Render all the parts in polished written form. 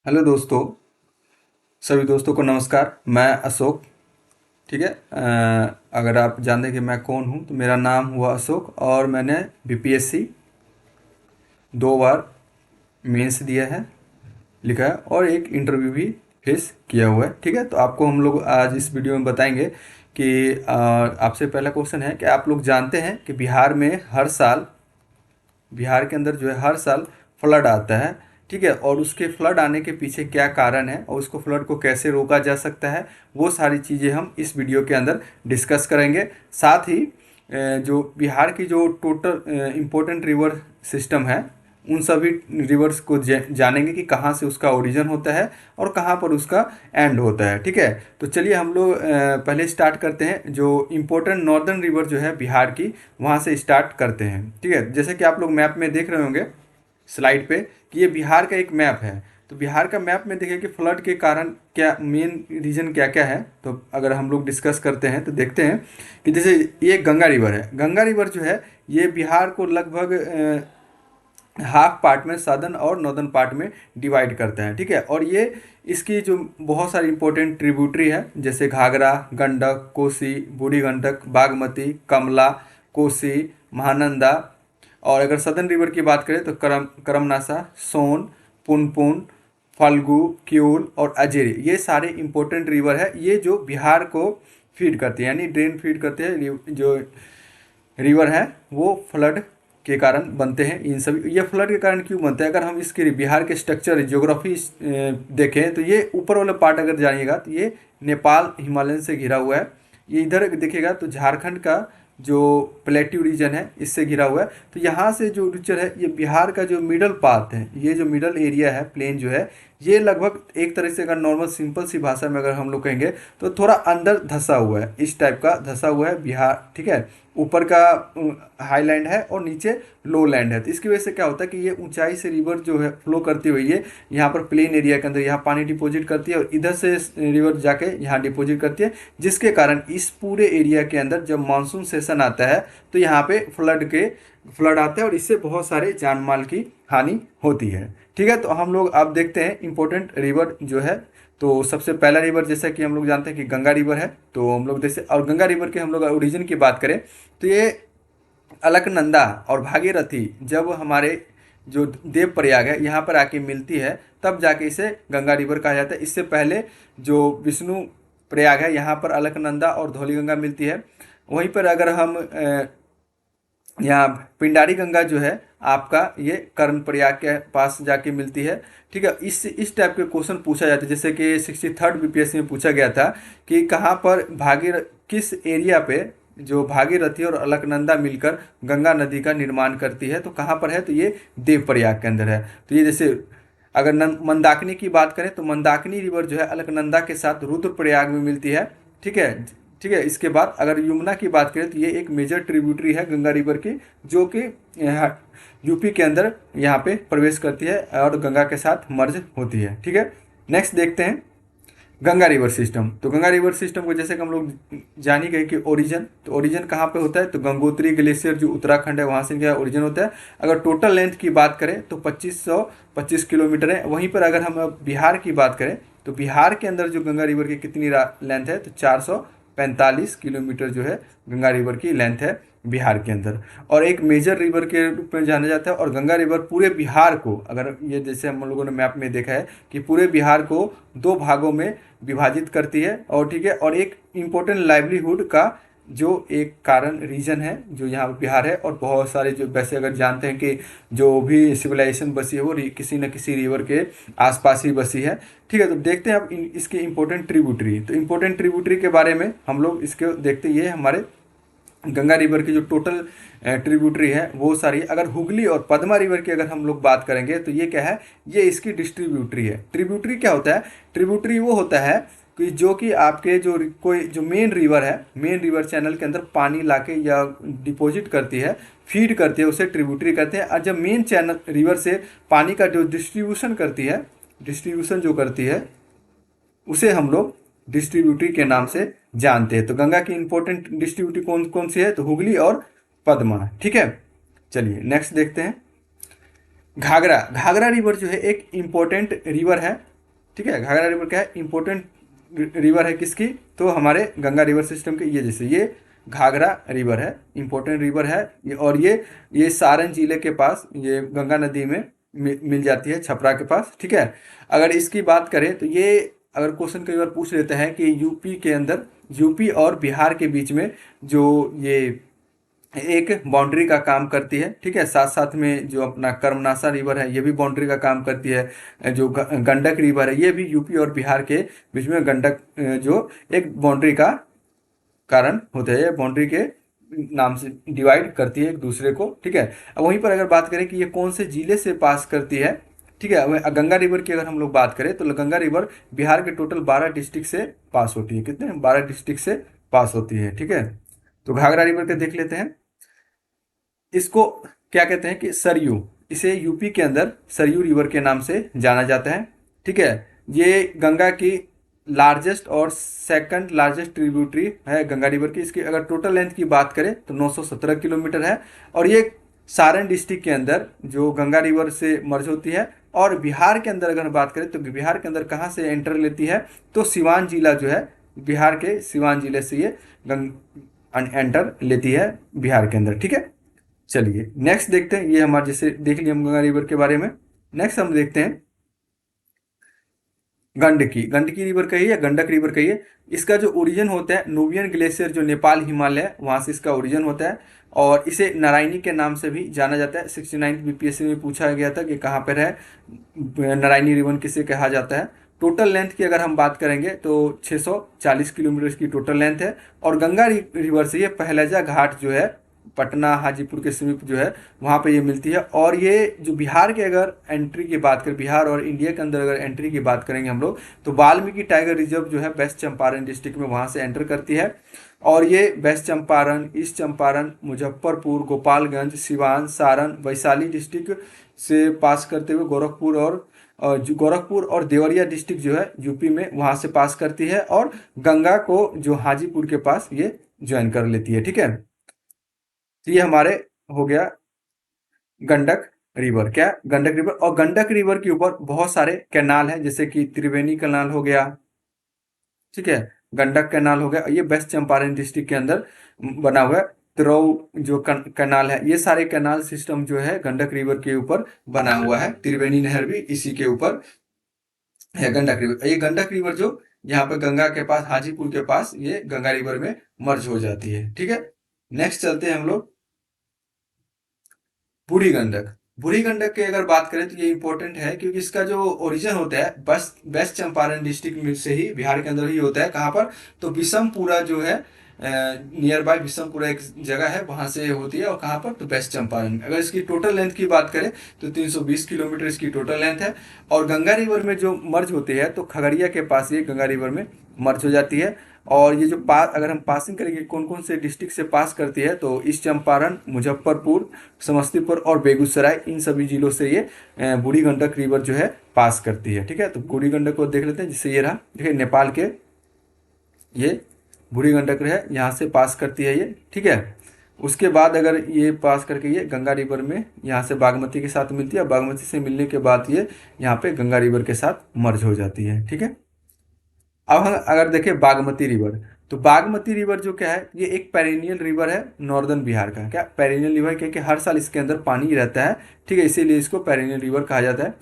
Hello दोस्तों। सभी दोस्तों को नमस्कार। मैं अशोक। ठीक है। अगर आप जानते हैं कि मैं कौन हूँ तो मेरा नाम हुआ अशोक और मैंने बीपीएससी 2 बार मेंस दिया है, लिखा है और एक इंटरव्यू भी फेस किया हुआ है। ठीक है। तो आपको हम लोग आज इस वीडियो में बताएंगे कि आपसे पहला क्वेश्चन है कि आप लोग जानते हैं कि बिहार के अंदर जो है हर साल फ्लड आता है। ठीक है। और उसके फ्लड आने के पीछे क्या कारण है और उसको फ्लड को कैसे रोका जा सकता है, वो सारी चीज़ें हम इस वीडियो के अंदर डिस्कस करेंगे। साथ ही जो बिहार की जो टोटल इम्पोर्टेंट रिवर सिस्टम है उन सभी रिवर्स को जानेंगे कि कहाँ से उसका ओरिजिन होता है और कहाँ पर उसका एंड होता है। ठीक है। तो चलिए हम लोग पहले स्टार्ट करते हैं जो इम्पोर्टेंट नॉर्दर्न रिवर जो है बिहार की, वहाँ से स्टार्ट करते हैं। ठीक है। जैसे कि आप लोग मैप में देख रहे होंगे स्लाइड पे कि ये बिहार का एक मैप है। तो बिहार का मैप में देखिए कि फ्लड के कारण क्या मेन रीजन क्या क्या है। तो अगर हम लोग डिस्कस करते हैं तो देखते हैं कि जैसे ये गंगा रिवर है। गंगा रिवर जो है ये बिहार को लगभग हाफ पार्ट में सदर्न और नॉर्दर्न पार्ट में डिवाइड करते हैं। ठीक है। और ये इसकी जो बहुत सारी इंपॉर्टेंट ट्रिब्यूटरी है जैसे घाघरा, गंडक, कोसी, बूढ़ी गंडक, बागमती, कमला, कोसी, महानंदा। और अगर सदर्न रिवर की बात करें तो करमनासा, सोन, पुनपुन, फल्गु, क्यूल और अजेरी, ये सारे इंपॉर्टेंट रिवर है। ये जो बिहार को फीड करती है यानी ड्रेन फीड करते हैं। जो रिवर है वो फ्लड के कारण बनते हैं। इन सभी ये फ्लड के कारण क्यों बनते हैं, अगर हम इसके बिहार के स्ट्रक्चर ज्योग्राफी देखें तो ये ऊपर वाला पार्ट अगर जानिएगा तो ये नेपाल हिमालयन से घिरा हुआ है। ये इधर देखिएगा तो झारखंड का जो प्लेट्यू रीजन है इससे घिरा हुआ है। तो यहाँ से जो रिचर है ये बिहार का जो मिडल पार्ट है, ये जो मिडल एरिया है प्लेन जो है, ये लगभग एक तरह से अगर नॉर्मल सिंपल सी भाषा में अगर हम लोग कहेंगे तो थोड़ा अंदर धंसा हुआ है, इस टाइप का धंसा हुआ है बिहार। ठीक है। ऊपर का हाई लैंड है और नीचे लो लैंड है। तो इसकी वजह से क्या होता है कि ये ऊंचाई से रिवर जो है फ्लो करती हुई है यहाँ पर प्लेन एरिया के अंदर यहाँ पानी डिपॉजिट करती है और इधर से रिवर जाके यहाँ डिपॉजिट करती है, जिसके कारण इस पूरे एरिया के अंदर जब मानसून सेशन आता है तो यहाँ पे फ्लड आता है और इससे बहुत सारे जान माल की हानि होती है। ठीक है। तो हम लोग अब देखते हैं इंपॉर्टेंट रिवर जो है। तो सबसे पहला रिवर जैसा कि हम लोग जानते हैं कि गंगा रिवर है। तो हम लोग जैसे और गंगा रिवर के हम लोग ओरिजिन की बात करें तो ये अलकनंदा और भागीरथी जब हमारे जो देव प्रयाग है यहाँ पर आके मिलती है तब जाके इसे गंगा रिवर कहा जाता है। इससे पहले जो विष्णु प्रयाग है यहाँ पर अलकनंदा और धौलीगंगा मिलती है। वहीं पर अगर हम यहाँ पिंडारी गंगा जो है आपका ये कर्णप्रयाग के पास जाके मिलती है। ठीक है। इस टाइप के क्वेश्चन पूछा जाता है जैसे कि 63rd बीपीएससी में पूछा गया था कि कहाँ पर किस एरिया पे जो भागीरथी और अलकनंदा मिलकर गंगा नदी का निर्माण करती है, तो कहाँ पर है, तो ये देवप्रयाग के अंदर है। तो ये जैसे अगर मंदाकिनी की बात करें तो मंदाकिनी रिवर जो है अलकनंदा के साथ रुद्रप्रयाग में मिलती है। ठीक है। ठीक है। इसके बाद अगर यमुना की बात करें तो ये एक मेजर ट्रिब्यूटरी है गंगा रिवर की, जो कि यूपी के अंदर यहाँ पे प्रवेश करती है और गंगा के साथ मर्ज होती है। ठीक है। नेक्स्ट देखते हैं गंगा रिवर सिस्टम। तो गंगा रिवर सिस्टम को जैसे कि हम लोग जान ही गए कि ओरिजिन, तो ओरिजिन कहाँ पे होता है, तो गंगोत्री ग्लेशियर जो उत्तराखंड है वहाँ से क्या ओरिजिन होता है। अगर टोटल लेंथ की बात करें तो 2525 किलोमीटर है। वहीं पर अगर हम बिहार की बात करें तो बिहार के अंदर जो गंगा रिवर की कितनी लेंथ है, तो 445 किलोमीटर जो है गंगा रिवर की लेंथ है बिहार के अंदर, और एक मेजर रिवर के रूप में जाना जाता है। और गंगा रिवर पूरे बिहार को, अगर ये जैसे हम लोगों ने मैप में देखा है कि पूरे बिहार को 2 भागों में विभाजित करती है। और ठीक है। और एक इम्पोर्टेंट लाइवलीहुड का जो एक कारण रीजन है जो यहाँ बिहार है। और बहुत सारे जो वैसे अगर जानते हैं कि जो भी सिविलाइजेशन बसी है वो किसी न किसी रिवर के आसपास ही बसी है। ठीक है। तो देखते हैं अब इसके इम्पोर्टेंट ट्रिब्यूटरी। तो इम्पोर्टेंट ट्रिब्यूटरी के बारे में हम लोग इसके देखते हैं। ये हमारे गंगा रिवर की जो टोटल ट्रिब्यूटरी है वो सारी, अगर हुगली और पद्मा रिवर की अगर हम लोग बात करेंगे तो ये क्या है, ये इसकी डिस्ट्रीब्यूटरी है। ट्रिब्यूटरी क्या होता है, ट्रिब्यूटरी वो होता है कि जो कि आपके जो कोई जो मेन रिवर है, मेन रिवर चैनल के अंदर पानी लाके या डिपॉजिट करती है, फीड करती है, उसे ट्रिब्यूटरी कहते हैं। और जब मेन चैनल रिवर से पानी का जो डिस्ट्रीब्यूशन करती है, डिस्ट्रीब्यूशन जो करती है उसे हम लोग डिस्ट्रीब्यूटरी के नाम से जानते हैं। तो गंगा की इंपॉर्टेंट डिस्ट्रीब्यूटरी कौन कौन सी है, तो हुगली और पद्मा। ठीक है। चलिए नेक्स्ट देखते हैं घाघरा। घाघरा रिवर जो है एक इम्पोर्टेंट रिवर है ठीक है। घाघरा रिवर क्या है, इंपॉर्टेंट रिवर है किसकी, तो हमारे गंगा रिवर सिस्टम के। ये जैसे ये घाघरा रिवर है, इंपॉर्टेंट रिवर है और ये सारण जिले के पास, ये गंगा नदी में मिल जाती है, छपरा के पास, ठीक है। अगर इसकी बात करें तो ये, अगर क्वेश्चन कई बार पूछ लेते हैं कि यूपी के अंदर, यूपी और बिहार के बीच में जो ये एक बाउंड्री का काम करती है, ठीक है। साथ साथ में जो अपना कर्मनासा रिवर है ये भी बाउंड्री का काम करती है। जो गंडक रिवर है ये भी यूपी और बिहार के बीच में गंडक जो एक बाउंड्री का कारण होते हैं, बाउंड्री के नाम से डिवाइड करती है एक दूसरे को, ठीक है। अब वहीं पर अगर बात करें कि ये कौन से जिले से पास करती है, ठीक है। अब गंगा रिवर की अगर हम लोग बात करें तो गंगा रिवर बिहार के टोटल 12 डिस्ट्रिक्ट से पास होती है। कितने, 12 डिस्ट्रिक्ट से पास होती है, ठीक है। तो घाघरा रिवर के देख लेते हैं। इसको क्या कहते हैं कि सरयू, इसे यूपी के अंदर सरयू रिवर के नाम से जाना जाता है, ठीक है। ये गंगा की लार्जेस्ट और सेकंड लार्जेस्ट ट्रिब्यूटरी है गंगा रिवर की। इसकी अगर टोटल लेंथ की बात करें तो 917 किलोमीटर है और ये सारण डिस्ट्रिक्ट के अंदर जो गंगा रिवर से मर्ज होती है। और बिहार के अंदर अगर बात करें तो बिहार के अंदर कहाँ से एंटर लेती है, तो सिवान जिला जो है, बिहार के सिवान जिले से ये एंटर लेती है बिहार के अंदर, ठीक है। चलिए नेक्स्ट देखते हैं, ये हमारे जैसे देख लिया हम गंगा रिवर के बारे में। नेक्स्ट हम देखते हैं गंडकी। गंडकी रिवर कहिए या गंडक रिवर कहिए, इसका जो ओरिजिन होता है नूबियन ग्लेशियर जो नेपाल हिमालय है वहाँ से इसका ओरिजिन होता है और इसे नारायणी के नाम से भी जाना जाता है। 69 बीपीएससी में पूछा गया था कि कहाँ पर है नारायणी रिवर, किसे कहा जाता है। टोटल लेंथ की अगर हम बात करेंगे तो 640 किलोमीटर की टोटल लेंथ है और गंगा रिवर से ये पहलजा घाट जो है पटना हाजीपुर के समीप जो है वहाँ पे ये मिलती है। और ये जो बिहार के अगर एंट्री की बात करें, बिहार और इंडिया के अंदर अगर एंट्री की बात करेंगे हम लोग, तो वाल्मीकि टाइगर रिजर्व जो है वेस्ट चंपारण डिस्ट्रिक्ट में वहाँ से एंटर करती है। और ये west Champaran, east Champaran, Muzaffarpur, Gopalganj, Siwan, Saran, Vaishali district से पास करते हुए गोरखपुर और जो गोरखपुर और देवरिया डिस्ट्रिक्ट जो है यूपी में वहाँ से पास करती है और गंगा को जो हाजीपुर के पास ये ज्वाइन कर लेती है, ठीक है। तो ये हमारे हो गया गंडक रिवर, क्या, गंडक रिवर। और गंडक रिवर के ऊपर बहुत सारे कैनाल हैं, जैसे कि त्रिवेणी कैनाल हो गया, ठीक है, गंडक कैनाल हो गया। ये वेस्ट चंपारण डिस्ट्रिक्ट के अंदर बना हुआ है। त्रो जो कैनाल है, ये सारे कैनाल सिस्टम जो है गंडक रिवर के ऊपर बना हुआ है। त्रिवेणी नहर भी इसी के ऊपर है, गंडक रिवर। ये गंडक रिवर जो यहाँ पे गंगा के पास, हाजीपुर के पास, ये गंगा रिवर में मर्ज हो जाती है, ठीक है। नेक्स्ट चलते हैं हम लोग बूढ़ी गंडक। बूढ़ी गंडक की अगर बात करें तो ये इंपॉर्टेंट है क्योंकि इसका जो ओरिजिन होता है बस वेस्ट चंपारण डिस्ट्रिक्ट में से ही, बिहार के अंदर ही होता है। कहाँ पर, तो बिशमपुरा जो है, नियर बाय बिशमपुरा एक जगह है, वहां से होती है। और कहाँ पर, तो वेस्ट चंपारण। अगर इसकी टोटल लेंथ की बात करें तो 320 किलोमीटर इसकी टोटल लेंथ है। और गंगा रिवर में जो मर्ज होती है तो खगड़िया के पास ये गंगा रिवर में मर्ज हो जाती है। और ये जो पास, अगर हम पासिंग करेंगे कौन कौन से डिस्ट्रिक्ट से पास करती है, तो ईस्ट चंपारण, मुजफ्फरपुर, समस्तीपुर और बेगूसराय, इन सभी जिलों से ये बूढ़ी गंडक रिवर जो है पास करती है, ठीक है। तो बूढ़ी गंडक को देख लेते हैं, जिससे ये रहा, देखिए नेपाल के ये बूढ़ी गंडक है, यहाँ से पास करती है ये, ठीक है। उसके बाद अगर ये पास करके ये गंगा रिवर में यहाँ से बागमती के साथ मिलती है, बागमती से मिलने के बाद ये यहाँ पे गंगा रिवर के साथ मर्ज हो जाती है, ठीक है। अब हम अगर देखें बागमती रिवर, तो बागमती रिवर जो क्या है, ये एक पेरिनियल रिवर है नॉर्दर्न बिहार का। क्या पेरिनियल रिवर, क्योंकि हर साल इसके अंदर पानी रहता है, ठीक है, इसीलिए इसको पेरिनियल रिवर कहा जाता है।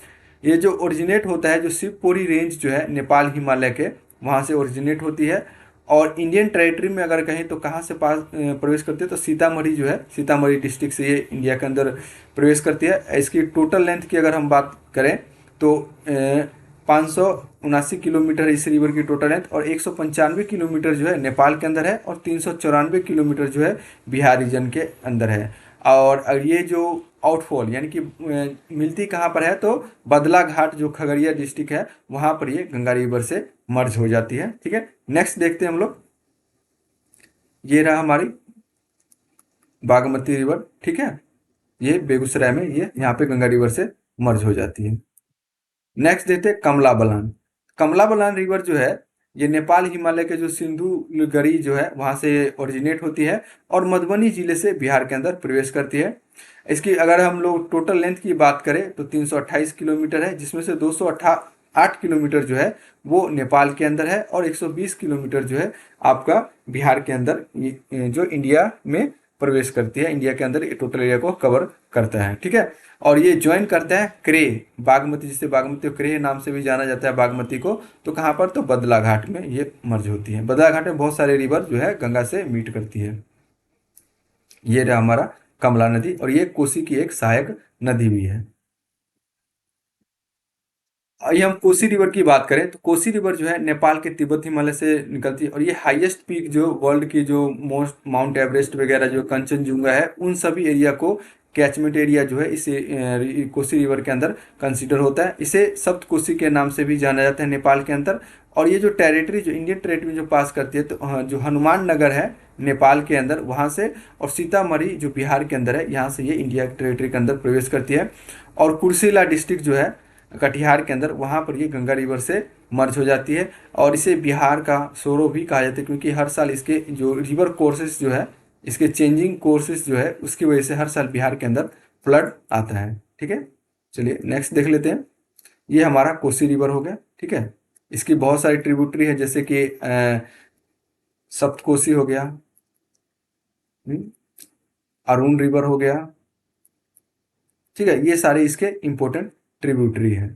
ये जो ओरिजिनेट होता है, जो शिवपुरी रेंज जो है नेपाल हिमालय के, वहाँ से ओरिजिनेट होती है। और इंडियन टेरिटरी में अगर कहें तो कहाँ से पास प्रवेश करती है, तो सीतामढ़ी जो है, सीतामढ़ी डिस्ट्रिक्ट से ये इंडिया के अंदर प्रवेश करती है। इसकी टोटल लेंथ की अगर हम बात करें तो 579 किलोमीटर इस रिवर की टोटल लेंथ, और 195 किलोमीटर जो है नेपाल के अंदर है, और 394 किलोमीटर जो है बिहार रीजन के अंदर है। और ये जो आउटफॉल यानी कि मिलती कहाँ पर है, तो बदला घाट जो खगड़िया डिस्ट्रिक्ट है वहाँ पर ये गंगा रिवर से मर्ज हो जाती है, ठीक है। नेक्स्ट देखते हैं हम लोग, ये रहा हमारी बागमती रिवर, ठीक है, ये बेगूसराय में ये यहाँ पे गंगा रिवर से मर्ज हो जाती है। नेक्स्ट देखते हैं कमला बलान। कमला बलान रिवर जो है, ये नेपाल हिमालय के जो सिंधुगढ़ी जो है वहाँ से ओरिजिनेट होती है और मधुबनी जिले से बिहार के अंदर प्रवेश करती है। इसकी अगर हम लोग टोटल लेंथ की बात करें तो 328 किलोमीटर है, जिसमें से 8 किलोमीटर जो है वो नेपाल के अंदर है, और 120 किलोमीटर जो है आपका बिहार के अंदर जो इंडिया में प्रवेश करती है, इंडिया के अंदर टोटल एरिया को कवर करता है। ठीक है, और ये ज्वाइन करता है क्रे बागमती, जिसे बागमती और क्रे नाम से भी जाना जाता है बागमती को। तो कहाँ पर, तो बदलाघाट में ये मर्ज होती है। बदलाघाट में बहुत सारे रिवर जो है गंगा से मीट करती है। ये रहा हमारा कमला नदी, और ये कोसी की एक सहायक नदी भी है। आइए हम कोसी रिवर की बात करें, तो कोसी रिवर जो है नेपाल के तिब्बत हिमालय से निकलती है, और ये हाईएस्ट पीक जो वर्ल्ड की जो मोस्ट माउंट एवरेस्ट वगैरह जो कंचनजुंगा है, उन सभी एरिया को कैचमेंट एरिया जो है इस कोसी रिवर के अंदर कंसीडर होता है। इसे सप्त कोसी के नाम से भी जाना जाता है नेपाल के अंदर। और ये जो टेरिटरी जो इंडियन टेरिटरी जो पास करती है, तो जो हनुमान नगर है नेपाल के अंदर वहाँ से, और सीतामढ़ी जो बिहार के अंदर है, यहाँ से ये इंडिया टेरिटरी के अंदर प्रवेश करती है। और कुर्सेला डिस्ट्रिक्ट जो है कटिहार के अंदर, वहाँ पर ये गंगा रिवर से मर्ज हो जाती है। और इसे बिहार का सोरो भी कहा जाता है, क्योंकि हर साल इसके जो रिवर कोर्सेस जो है, इसके चेंजिंग कोर्सेस जो है, उसकी वजह से हर साल बिहार के अंदर फ्लड आता है। ठीक है, चलिए नेक्स्ट देख लेते हैं। ये हमारा कोसी रिवर हो गया। ठीक है, इसकी बहुत सारी ट्रिब्यूटरी है, जैसे कि सप्तकोसी हो गया, अरुण रिवर हो गया। ठीक है, ये सारे इसके इंपॉर्टेंट ट्रिब्यूटरी है।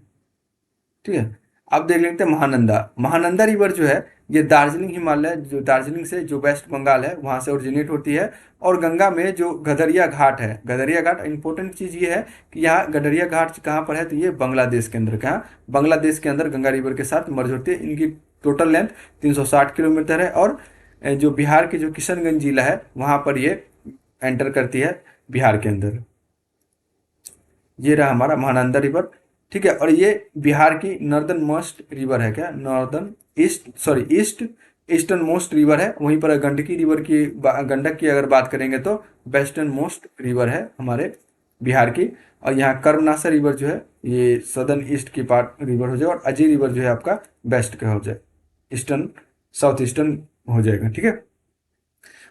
ठीक है, अब देख लेते हैं महानंदा। महानंदा रिवर जो है ये दार्जिलिंग हिमालय, जो दार्जिलिंग से जो वेस्ट बंगाल है वहाँ से ओरिजिनेट होती है। और गंगा में जो गदरिया घाट है, गदरिया घाट इंपॉर्टेंट चीज़ ये है कि यहाँ गडरिया घाट कहाँ पर है, तो ये बांग्लादेश के अंदर, कहाँ, बांग्लादेश के अंदर गंगा रिवर के साथ मर्ज होती है। इनकी टोटल लेंथ 360 किलोमीटर है। और जो बिहार के जो किशनगंज जिला है वहाँ पर ये एंटर करती है बिहार के अंदर। ये रहा हमारा महानंदा रिवर। ठीक है, और ये बिहार की नॉर्दर्न मोस्ट रिवर है, क्या, northern east sorry east eastern most river है। वहीं पर गंडकी रिवर की गंडक की अगर बात करेंगे तो वेस्टर्न मोस्ट रिवर है हमारे बिहार की। और यहाँ कर्मनासा रिवर जो है ये सदर्न ईस्ट की पार्ट रिवर हो जाएगा, और अजय रिवर जो है आपका वेस्ट का हो जाए, ईस्टर्न साउथ ईस्टर्न हो जाएगा। ठीक है,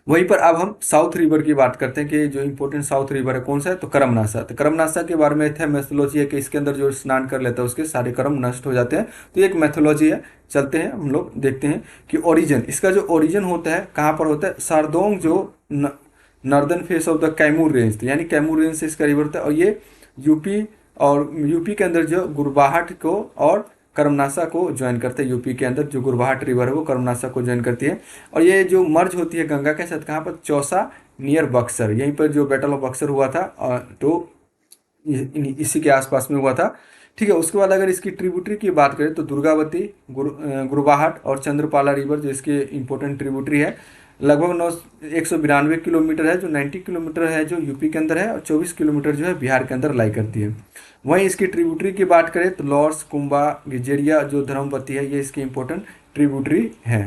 वहीं पर अब हम साउथ रिवर की बात करते हैं कि जो इंपॉर्टेंट साउथ रिवर है कौन सा है, तो करमनासा। तो करमनासा के बारे में थे मैथोलॉजी है कि इसके अंदर जो स्नान कर लेता है उसके सारे कर्म नष्ट हो जाते हैं। तो ये एक मैथोलॉजी है। चलते हैं हम लोग देखते हैं कि ओरिजिन, इसका जो ओरिजिन होता है कहाँ पर होता है, सारदोंग जो northern face of the Kaimur range, यानी कैमूर रेंज से इसका रिवर होता है। और ये यूपी, और यूपी के अंदर जो गुरबाहट को और कर्मनासा को ज्वाइन करते हैं। यूपी के अंदर जो गुरबाहट रिवर है वो कर्मनासा को ज्वाइन करती है। और ये जो मर्ज होती है गंगा के साथ कहाँ पर, चौसा नियर बक्सर, यहीं पर जो बैटल ऑफ बक्सर हुआ था, तो इसी के आसपास में हुआ था। ठीक है, उसके बाद अगर इसकी ट्रिब्यूटरी की बात करें तो दुर्गावती, गुरबाहट और चंद्रपाला रिवर जो इसके इंपॉर्टेंट ट्रिब्यूटरी है, लगभग 192 किलोमीटर है, जो 90 किलोमीटर है जो यूपी के अंदर है, और 24 किलोमीटर जो है बिहार के अंदर लाई करती है। वहीं इसकी ट्रिब्यूटरी की बात करें तो लॉर्स, कुंभा, गिजेरिया जो धर्मपति है, ये इसकी इंपॉर्टेंट ट्रिब्यूटरी है।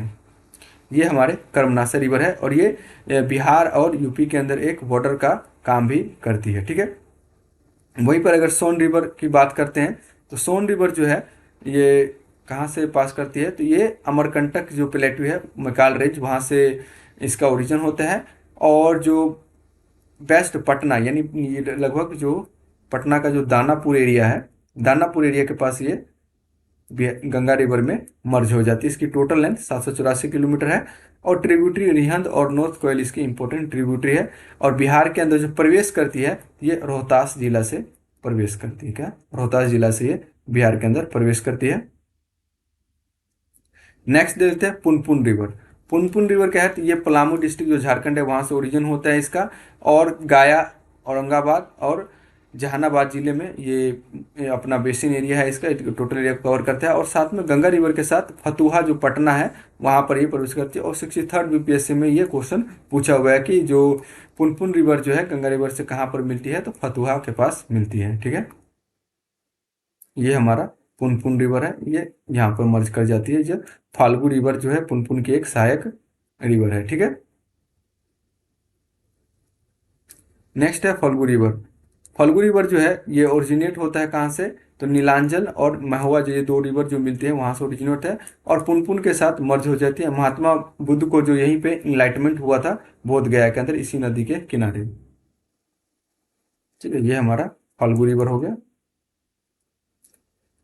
ये हमारे कर्मनासा रिवर है, और ये बिहार और यूपी के अंदर एक बॉर्डर का काम भी करती है। ठीक है, वहीं पर अगर सोन रिवर की बात करते हैं तो सोन रिवर जो है ये कहाँ से पास करती है, तो ये अमरकंटक जो प्लेटू है मैकाल रेंज, वहाँ से इसका ओरिजिन होता है। और जो वेस्ट पटना, यानी ये लगभग जो पटना का जो दानापुर एरिया है, दानापुर एरिया के पास ये गंगा रिवर में मर्ज हो जाती है। इसकी टोटल लेंथ 784 किलोमीटर है। और ट्रिब्यूटरी रिहंद और नॉर्थ कोयल इसकी इंपॉर्टेंट ट्रिब्यूटरी है। और बिहार के अंदर जो प्रवेश करती है ये रोहतास जिला से प्रवेश करती है, क्या, रोहतास जिला से ये बिहार के अंदर प्रवेश करती है। नेक्स्ट देखते हैं पुनपुन रिवर। पुनपुन रिवर क्या है, तो ये पलामू डिस्ट्रिक्ट जो झारखंड है वहाँ से ओरिजिन होता है इसका। और गया, औरंगाबाद और जहानाबाद जिले में ये अपना बेसिन एरिया है इसका, टोटल एरिया कवर करता है। और साथ में गंगा रिवर के साथ फतुहा जो पटना है वहाँ पर ये प्रवेश करती है। और 63rd बीपीएससी में ये क्वेश्चन पूछा हुआ है कि जो पुनपुन रिवर जो है गंगा रिवर से कहाँ पर मिलती है, तो फतुहा के पास मिलती है। ठीक है, ये हमारा पुनपुन रिवर है, ये यहाँ पर मर्ज कर जाती है। जो फाल्गु रिवर जो है पुनपुन की एक सहायक रिवर है। ठीक है, नेक्स्ट है फल्गु रिवर। फल्गु रिवर जो है ये ओरिजिनेट होता है कहाँ से, तो नीलांचल और महुआ जो ये दो रिवर जो मिलते हैं वहाँ से ओरिजिनेट होता है। और पुनपुन के साथ मर्ज हो जाती है। महात्मा बुद्ध को जो यहीं पे इनलाइटमेंट हुआ था बोध गया के अंदर, इसी नदी के किनारे। ठीक है, ये हमारा फल्गु रिवर हो गया।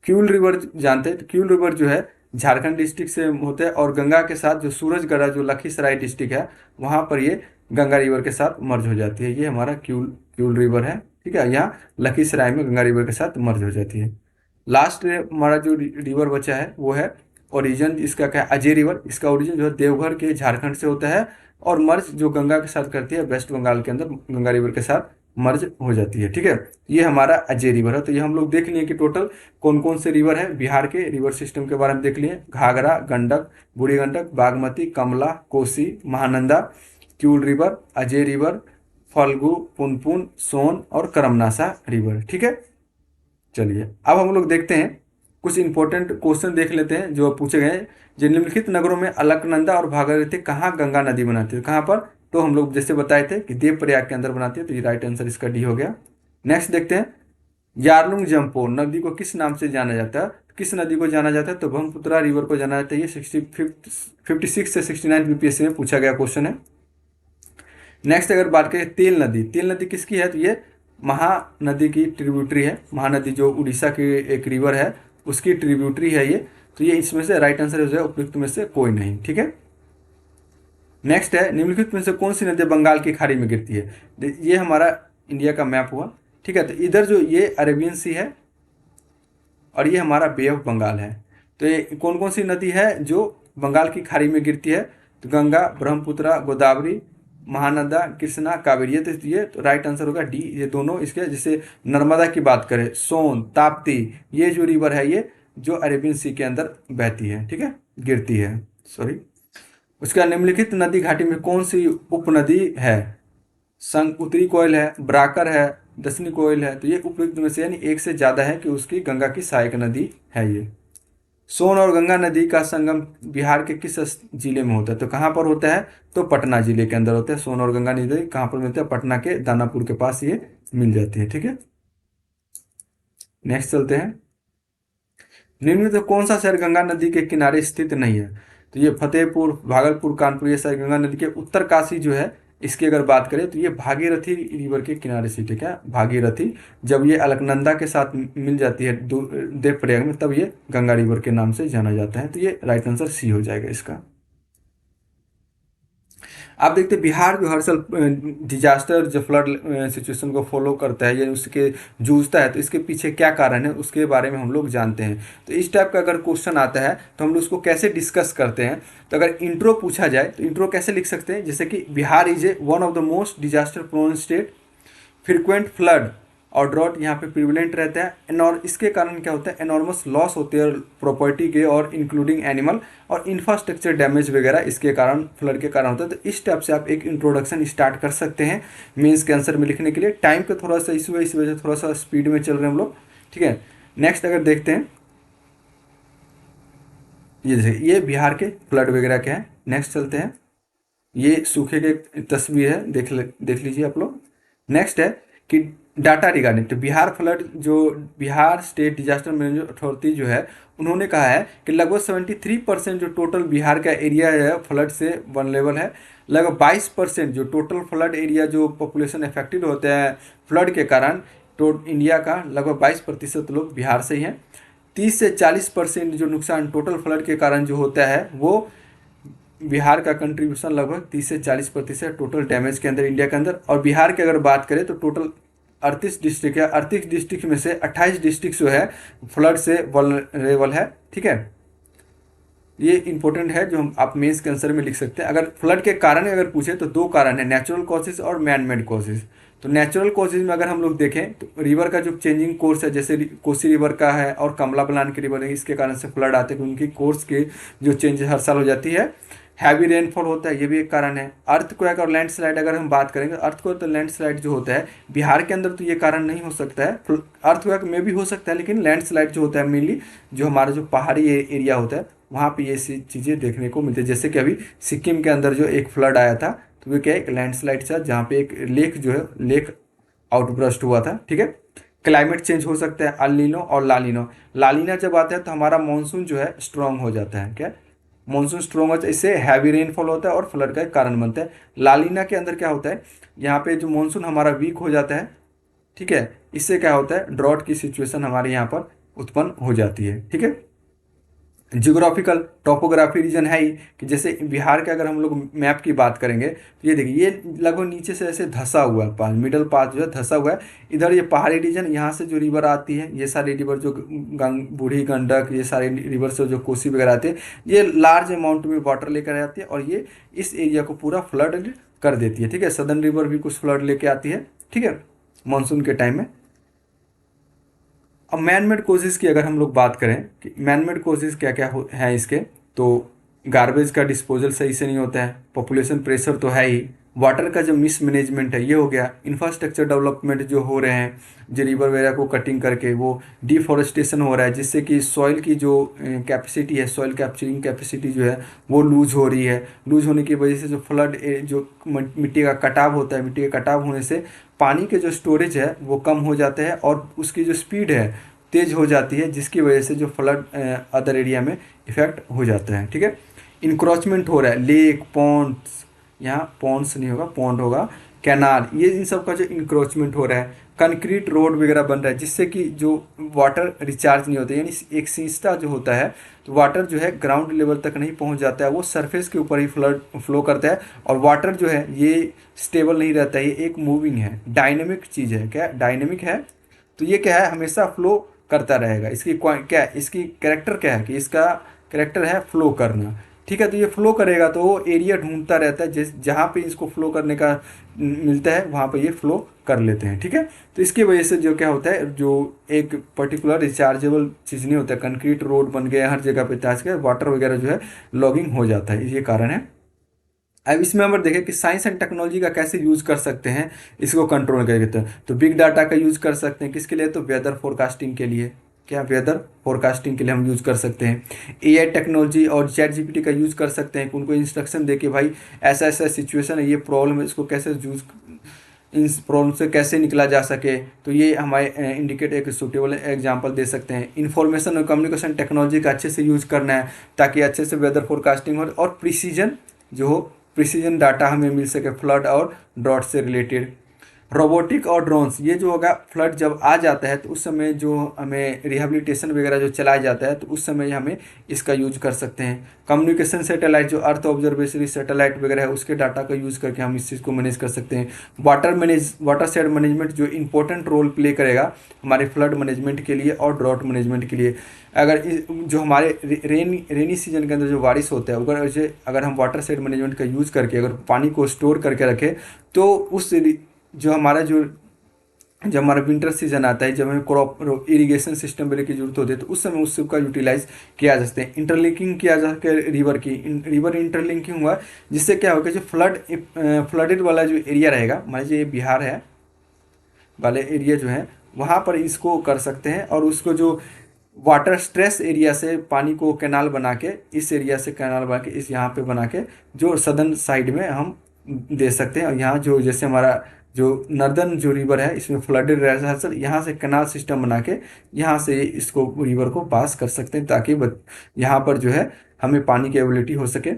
क्यूल रिवर जानते हैं, तो क्यूल रिवर जो है झारखंड डिस्ट्रिक्ट से होते हैं, और गंगा के साथ जो सूरजगढ़ जो लखीसराय डिस्ट्रिक्ट है वहाँ पर ये गंगा रिवर के साथ मर्ज हो जाती है। ये हमारा क्यूल क्यूल रिवर है, ठीक है, यहाँ लखीसराय में गंगा रिवर के साथ मर्ज हो जाती है। लास्ट हमारा जो रिवर बचा है वो है ओरिजिन, इसका क्या है, अजय रिवर। इसका ओरिजिन जो है देवघर के झारखंड से होता है, और मर्ज जो गंगा के साथ करती है वेस्ट बंगाल के अंदर गंगा रिवर के साथ मर्ज हो जाती है, ठीक है। ये हमारा अजय रिवर है। तो ये हम लोग देख लिए कि टोटल कौन कौन से रिवर है बिहार के रिवर सिस्टम के बारे में देख लिए। घाघरा, गंडक, बूढ़ी गंडक, बागमती, कमला, कोसी, महानंदा, क्यूल रिवर, अजय रिवर, फल्गु, पुनपुन, सोन और करमनासा रिवर, ठीक है। चलिए अब हम लोग देखते हैं कुछ इंपॉर्टेंट क्वेश्चन देख लेते हैं जो पूछे गए हैं। जो निम्नलिखित नगरों में अलकनंदा और भागीरथी कहाँ गंगा नदी बनाती है, कहाँ पर, तो हम लोग जैसे बताए थे कि देवप्रयाग के अंदर बनाती है, तो ये राइट आंसर इसका डी हो गया। नेक्स्ट देखते हैं, यारलुंग जम्पो नदी को किस नाम से जाना जाता है, किस नदी को जाना जाता है, तो ब्रह्मपुत्रा रिवर को जाना जाता है। ये 56 से 69 बीपीएससी में पूछा गया क्वेश्चन है। नेक्स्ट अगर बात करें तेल नदी, तेल नदी किसकी है, तो ये महानदी की ट्रिब्यूटरी है। महानदी जो उड़ीसा की एक रिवर है उसकी ट्रिब्यूटरी है ये। तो ये इसमें से राइट आंसर हो जाए उपयुक्त में से कोई नहीं, ठीक है। नेक्स्ट है, निम्नलिखित में से कौन सी नदी बंगाल की खाड़ी में गिरती है। ये हमारा इंडिया का मैप हुआ, ठीक है। तो इधर जो ये अरेबियन सी है और ये हमारा बे ऑफ बंगाल है। तो ये कौन कौन सी नदी है जो बंगाल की खाड़ी में गिरती है, तो गंगा, ब्रह्मपुत्रा, गोदावरी, महानदा, कृष्णा, कावेरी। ये तो राइट आंसर होगा डी, ये दोनों इसके। जैसे नर्मदा की बात करें, सोन, ताप्ती, ये जो रिवर है ये जो अरेबियन सी के अंदर बहती है, ठीक है, गिरती है, सॉरी। उसका निम्नलिखित नदी घाटी में कौन सी उपनदी है, संग उत्तरी कोयल है, ब्राकर है, दक्षिणी कोयल है। तो ये उपयुक्त में से यानी एक से ज़्यादा है कि उसकी गंगा की सहायक नदी है ये। सोन और गंगा नदी का संगम बिहार के किस जिले में होता है, तो कहाँ पर होता है, तो पटना जिले के अंदर होता है। सोन और गंगा नदी कहाँ पर मिलता है, पटना के दानापुर के पास ये मिल जाती है, ठीक है। नेक्स्ट चलते हैं, निम्न तो कौन सा शहर गंगा नदी के किनारे स्थित नहीं है, तो ये फतेहपुर, भागलपुर, कानपुर, ये सारे गंगा नदी के उत्तरकाशी जो है इसकी अगर बात करें तो ये भागीरथी रिवर के किनारे स्थित है। क्या, भागीरथी। जब ये अलकनंदा के साथ मिल जाती है देवप्रयाग में तब ये गंगा रिवर के नाम से जाना जाता है। तो ये राइट आंसर सी हो जाएगा इसका। आप देखते हैं बिहार जो हर साल डिजास्टर जो फ्लड सिचुएशन को फॉलो करता है या उसके जूझता है, तो इसके पीछे क्या कारण है उसके बारे में हम लोग जानते हैं। तो इस टाइप का अगर क्वेश्चन आता है तो हम लोग उसको कैसे डिस्कस करते हैं, तो अगर इंट्रो पूछा जाए तो इंट्रो कैसे लिख सकते हैं, जैसे कि Bihar is a one of the most disaster prone state, frequent flood और ड्रॉट यहाँ पे प्रिविलेंट रहता है। और इसके कारण क्या होता है, एनॉर्मस लॉस होते हैं प्रॉपर्टी के और इंक्लूडिंग एनिमल और इंफ्रास्ट्रक्चर डैमेज वगैरह इसके कारण, फ्लड के कारण होता है। तो इस टाइप से आप एक इंट्रोडक्शन स्टार्ट कर सकते हैं मेंस के आंसर में लिखने के लिए। टाइम का थोड़ा सा इशू है, इस वजह से थोड़ा सा स्पीड में चल रहे हैं हम लोग, ठीक है। नेक्स्ट अगर देखते हैं, ये जैसे ये बिहार के फ्लड वगैरह के हैं। नेक्स्ट चलते हैं, ये सूखे के तस्वीर है, देख लीजिए आप लोग। नेक्स्ट है कि डाटा रिगार्डिंग, तो बिहार फ्लड जो Bihar state disaster management authority जो है उन्होंने कहा है कि लगभग 73% जो टोटल बिहार का एरिया है फ्लड से वनरेबल है। लगभग 22% जो टोटल फ्लड एरिया जो पॉपुलेशन अफेक्टेड होते हैं फ्लड के कारण, तो इंडिया का लगभग 22% लोग बिहार से ही हैं। 30 से 40% जो नुकसान टोटल फ्लड के कारण जो होता है वो बिहार का कंट्रीब्यूशन लगभग 30 से 40% टोटल डैमेज के अंदर इंडिया के अंदर। और बिहार की अगर बात करें तो टोटल 38 डिस्ट्रिक्ट है, 38 डिस्ट्रिक्ट में से 28 डिस्ट्रिक्ट जो है फ्लड से वल्नरेबल है, ठीक है। ये इंपॉर्टेंट है जो हम आप मेंस के आंसर में लिख सकते हैं। अगर फ्लड के कारण अगर पूछे तो दो कारण है, नेचुरल कॉजेज और मैन मेड कॉजेज। तो नेचुरल कॉजेज में अगर हम लोग देखें तो रिवर का जो चेंजिंग कोर्स है, जैसे कोसी रिवर का है और कमला बलान की रिवर है, इसके कारण से फ्लड आते हैं, उनकी कोर्स के जो चेंज हर साल हो जाती है। हैवी रेनफॉल होता है, ये भी एक कारण है। अर्थक्वेक और लैंडस्लाइड अगर हम बात करेंगे, अर्थक्वेक तो लैंडस्लाइड जो होता है बिहार के अंदर तो ये कारण नहीं हो सकता है। अर्थक्वेक में भी हो सकता है, लेकिन लैंडस्लाइड जो होता है मेनली जो हमारा जो पहाड़ी एरिया होता है वहाँ पे ये चीज़ें देखने को मिलती है। जैसे कि अभी सिक्किम के अंदर जो एक फ्लड आया था तो वो क्या एक लैंडस्लाइड था, जहाँ पे एक लेक जो है लेक आउटब्रस्ट हुआ था, ठीक है। क्लाइमेट चेंज हो सकता है, अल-नीनो और लालिनो। लालिना जब आता है तो हमारा मानसून जो है स्ट्रांग हो जाता है, क्या मानसून स्ट्रांग होता है, इससे हैवी रेनफॉल होता है और फ्लड का एक कारण बनता है। लालिना के अंदर क्या होता है, यहाँ पे जो मानसून हमारा वीक हो जाता है, ठीक है, इससे क्या होता है ड्रॉट की सिचुएशन हमारे यहाँ पर उत्पन्न हो जाती है। ठीक है, जियोग्राफिकल टोपोग्राफी रीजन है ही कि जैसे बिहार के अगर हम लोग मैप की बात करेंगे तो ये देखिए ये लगभग नीचे से ऐसे धंसा हुआ है, पास मिडल पाथ जो है धंसा हुआ है। इधर ये पहाड़ी रीजन, यहाँ से जो रिवर आती है, ये सारी रिवर जो बूढ़ी गंडक, ये सारे रिवर से जो कोसी वगैरह आती है, ये लार्ज अमाउंट में वाटर लेकर आती है और ये इस एरिया को पूरा फ्लड कर देती है। ठीक है, सदर्न रिवर भी कुछ फ्लड लेके आती है। ठीक है, मानसून के टाइम में। अब मैन मेड कोजेज़ की अगर हम लोग बात करें कि मैन मेड कोजेज़ क्या क्या हैं इसके, तो गार्बेज का डिस्पोजल सही से नहीं होता है, पॉपुलेशन प्रेशर तो है ही, वाटर का जो मिस मैनेजमेंट है ये हो गया, इंफ्रास्ट्रक्चर डेवलपमेंट जो हो रहे हैं, जो रिवर वगैरह को कटिंग करके वो डिफॉरेस्टेशन हो रहा है, जिससे कि सॉइल की जो कैपेसिटी है, सॉइल कैप्चरिंग कैपेसिटी जो है वो लूज हो रही है। लूज होने की वजह से जो फ्लड जो मिट्टी का कटाव होता है, मिट्टी के कटाव होने से पानी के जो स्टोरेज है वो कम हो जाते हैं और उसकी जो स्पीड है तेज़ हो जाती है, जिसकी वजह से जो फ्लड अदर एरिया में इफेक्ट हो जाता है। ठीक है, इंक्रोचमेंट हो रहा है, लेक पॉन्ड्स, यहाँ पॉन्ड्स नहीं होगा पॉन्ड होगा, कैनाल, ये इन सब का जो इंक्रोचमेंट हो रहा है, कंक्रीट रोड वगैरह बन रहा है, जिससे कि जो वाटर रिचार्ज नहीं होता, यानी एक सिंचता जो होता है तो वाटर जो है ग्राउंड लेवल तक नहीं पहुंच जाता है, वो सरफेस के ऊपर ही फ्लो करता है। और वाटर जो है ये स्टेबल नहीं रहता है, ये एक मूविंग है, डायनेमिक चीज़ है। क्या डायनेमिक है, तो ये क्या है, हमेशा फ्लो करता रहेगा। इसकी क्या है, इसकी कैरेक्टर क्या है कि इसका कैरेक्टर है फ्लो करना। ठीक है, तो ये फ्लो करेगा तो वो एरिया ढूंढता रहता है, जिस जहाँ पे इसको फ्लो करने का मिलता है वहाँ पे ये फ्लो कर लेते हैं। ठीक है, तो इसकी वजह से जो क्या होता है, जो एक पर्टिकुलर रिचार्जेबल चीज़ नहीं होता, कंक्रीट रोड बन गया हर जगह पे, ताज के वाटर वगैरह जो है लॉगिंग हो जाता है, ये कारण है। अब इसमें हम देखें कि साइंस एंड टेक्नोलॉजी का कैसे यूज कर सकते हैं इसको कंट्रोल करके, तो बिग डाटा का यूज कर सकते हैं किसके लिए, तो वेदर फोरकास्टिंग के लिए। क्या, वेदर फोरकास्टिंग के लिए हम यूज कर सकते हैं। एआई टेक्नोलॉजी और चैट जीपीटी का यूज कर सकते हैं, उनको इंस्ट्रक्शन दे के भाई ऐसा ऐसा सिचुएशन है, ये प्रॉब्लम है, इसको कैसे यूज, इस प्रॉब्लम से कैसे निकला जा सके, तो ये हमारे इंडिकेट एक सूटेबल एग्जांपल दे सकते हैं। इन्फॉर्मेशन और कम्युनिकेशन टेक्नोलॉजी का अच्छे से यूज करना है ताकि अच्छे से वेदर फोरकास्टिंग हो और प्रिसीजन जो हो, प्रिसीजन डाटा हमें मिल सके फ्लड और ड्रॉट से रिलेटेड। रोबोटिक और ड्रोन्स, ये जो होगा फ्लड जब आ जाता है तो उस समय जो हमें रिहेबिलिटेशन वगैरह जो चलाया जाता है तो उस समय हमें इसका यूज कर सकते हैं। कम्युनिकेशन सैटेलाइट, जो अर्थ ऑब्जर्वेशनरी सैटेलाइट वगैरह है उसके डाटा का यूज़ करके हम इस चीज़ को मैनेज कर सकते हैं। वाटर साइड मैनेजमेंट जो इंपॉर्टेंट रोल प्ले करेगा हमारे फ्लड मैनेजमेंट के लिए और ड्रॉट मैनेजमेंट के लिए। अगर जो हमारे रेनी सीजन के अंदर जो बारिश होता है, अगर हम वाटर साइड मैनेजमेंट का यूज़ करके अगर पानी को स्टोर करके रखें तो उस जो हमारा जो जब हमारा विंटर सीजन आता है, जब हमें क्रॉप इरिगेशन सिस्टम वगैरह की जरूरत होती है तो उस समय उस सब का यूटिलाइज किया जा सकते हैं। इंटरलिंकिंग किया जा सके रिवर की, रिवर इंटरलिंकिंग हुआ जिससे क्या होगा, जो फ्लडेड वाला जो एरिया रहेगा, मान लीजिए ये बिहार है वाले एरिया जो है वहाँ पर इसको कर सकते हैं और उसको जो वाटर स्ट्रेस एरिया से पानी को कैनाल बना के, इस एरिया से कैनाल बना के इस यहाँ पे बना के जो सदर्न साइड में हम दे सकते हैं। और यहाँ जो जैसे हमारा जो नर्दर्न जो रिवर है इसमें फ्लडेड रहता है सर, यहाँ से कैनाल सिस्टम बना के यहाँ से इसको रिवर को पास कर सकते हैं ताकि यहाँ पर जो है हमें पानी की अवेलेबिलिटी हो सके।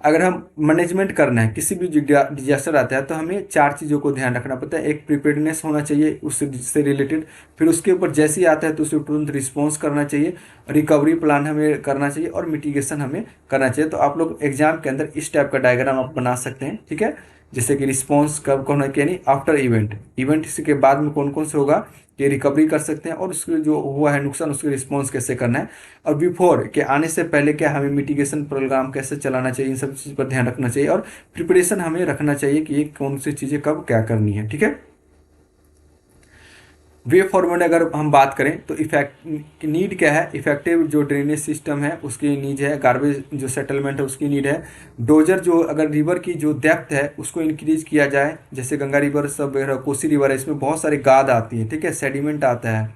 अगर हम मैनेजमेंट करना है, किसी भी डिजास्टर आता है तो हमें 4 चीज़ों को ध्यान रखना पड़ता है। एक प्रिपेयर्डनेस होना चाहिए उससे रिलेटेड, फिर उसके ऊपर जैसे ही आता है तो उसे तुरंत रिस्पॉन्स करना चाहिए, रिकवरी प्लान हमें करना चाहिए और मिटिगेशन हमें करना चाहिए। तो आप लोग एग्जाम के अंदर इस टाइप का डायग्राम आप बना सकते हैं। ठीक है, जैसे कि रिस्पॉन्स कब कौन है, यानी आफ्टर इवेंट इसके बाद में कौन कौन से होगा, ये रिकवरी कर सकते हैं और उसके जो हुआ है नुकसान उसके रिस्पॉन्स कैसे करना है, और बिफोर के आने से पहले क्या हमें मिटिगेशन प्रोग्राम कैसे चलाना चाहिए, इन सब चीज़ पर ध्यान रखना चाहिए और प्रिपरेशन हमें रखना चाहिए कि ये कौन सी चीज़ें कब क्या करनी है। ठीक है, वे फॉरवर्ड अगर हम बात करें तो इफेक्ट नीड क्या है, इफेक्टिव जो ड्रेनेज सिस्टम है उसकी नीड है, गार्बेज जो सेटलमेंट है उसकी नीड है, डोजर जो अगर रिवर की जो डेप्थ है उसको इंक्रीज किया जाए, जैसे गंगा रिवर सब कोसी रिवर है इसमें बहुत सारी गाद आती है, ठीक है, सेडिमेंट आता है,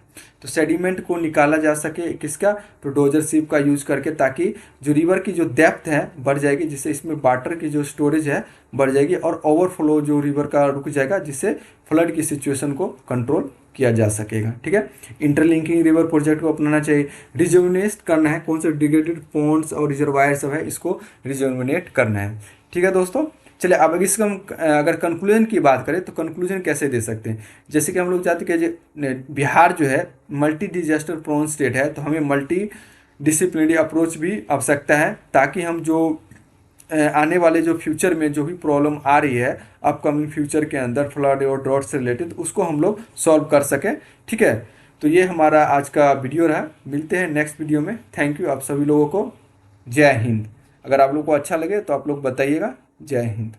तो सेडिमेंट को निकाला जा सके किसका, तो डोजर शिप का यूज करके, ताकि जो रिवर की जो डेप्थ है बढ़ जाएगी, जिससे इसमें वाटर की जो स्टोरेज है बढ़ जाएगी और ओवरफ्लो जो रिवर का रुक जाएगा, जिससे फ्लड की सिचुएशन को कंट्रोल किया जा सकेगा। ठीक है, इंटरलिंकिंग रिवर प्रोजेक्ट को अपनाना चाहिए, रिजुविनेट करना है, कौन से डिग्रेडेड पॉन्ड्स और रिजर्वायर सब है इसको रिजुविनेट करना है। ठीक है दोस्तों, चलिए अब इसका हम अगर कंक्लूजन की बात करें तो कंक्लूजन कैसे दे सकते हैं। जैसे कि हम लोग चाहते हैं कि बिहार जो है मल्टी डिजास्टर प्रोन स्टेट है, तो हमें मल्टी डिसिप्लिनरी अप्रोच भी आवश्यकता है, ताकि हम जो आने वाले जो फ्यूचर में जो भी प्रॉब्लम आ रही है अपकमिंग फ्यूचर के अंदर फ्लड और ड्रॉट से रिलेटेड, उसको हम लोग सॉल्व कर सकें। ठीक है, तो ये हमारा आज का वीडियो रहा। मिलते हैं नेक्स्ट वीडियो में। थैंक यू आप सभी लोगों को। जय हिंद। अगर आप लोग को अच्छा लगे तो आप लोग बताइएगा। जय हिंद।